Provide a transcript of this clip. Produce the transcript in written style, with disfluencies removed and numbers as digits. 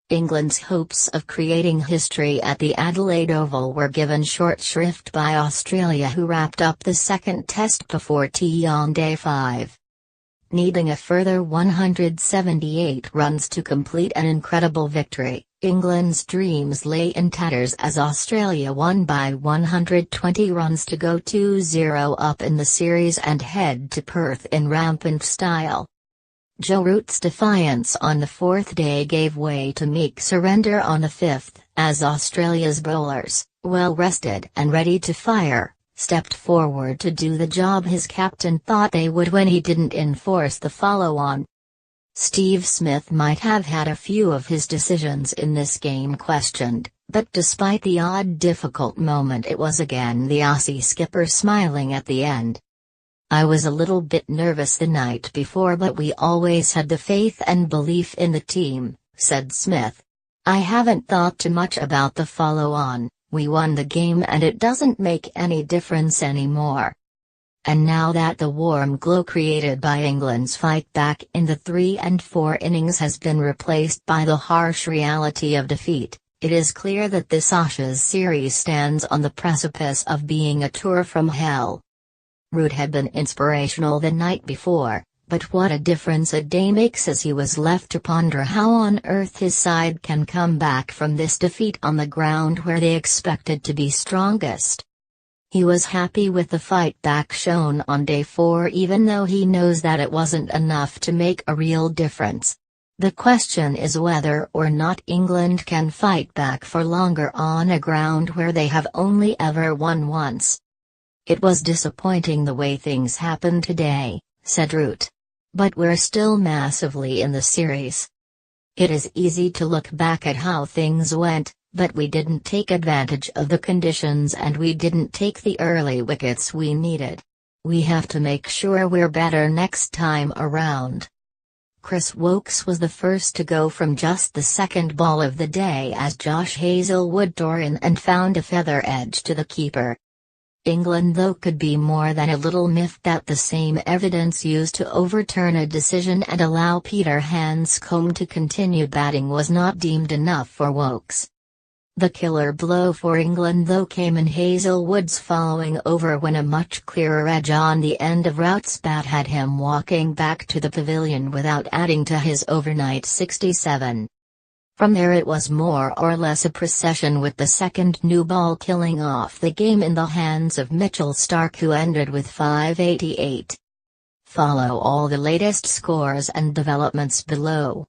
England's hopes of creating history at the Adelaide Oval were given short shrift by Australia, who wrapped up the second test before tea on day 5. Needing a further 178 runs to complete an incredible victory, England's dreams lay in tatters as Australia won by 120 runs to go 2-0 up in the series and head to Perth in rampant style. Joe Root's defiance on the fourth day gave way to meek surrender on the fifth, as Australia's bowlers, well rested and ready to fire, stepped forward to do the job his captain thought they would when he didn't enforce the follow-on. Steve Smith might have had a few of his decisions in this game questioned, but despite the odd difficult moment, it was again the Aussie skipper smiling at the end. "I was a little bit nervous the night before, but we always had the faith and belief in the team," said Smith. "I haven't thought too much about the follow-on. We won the game and it doesn't make any difference anymore." And now that the warm glow created by England's fight back in the 3 and 4 innings has been replaced by the harsh reality of defeat, it is clear that this Ashes series stands on the precipice of being a tour from hell. Root had been inspirational the night before, but what a difference a day makes, as he was left to ponder how on earth his side can come back from this defeat on the ground where they expected to be strongest. He was happy with the fight back shown on day 4, even though he knows that it wasn't enough to make a real difference. The question is whether or not England can fight back for longer on a ground where they have only ever won once. "It was disappointing the way things happened today," said Root. "But we're still massively in the series. It is easy to look back at how things went, but we didn't take advantage of the conditions and we didn't take the early wickets we needed. We have to make sure we're better next time around." Chris Woakes was the first to go from just the second ball of the day as Josh Hazlewood tore in and found a feather edge to the keeper. England, though, could be more than a little miffed that the same evidence used to overturn a decision and allow Peter Hanscombe to continue batting was not deemed enough for Woakes. The killer blow for England, though, came in Hazlewood's following over when a much clearer edge on the end of Root's bat had him walking back to the pavilion without adding to his overnight 67. From there it was more or less a procession, with the second new ball killing off the game in the hands of Mitchell Starc, who ended with 588. Follow all the latest scores and developments below.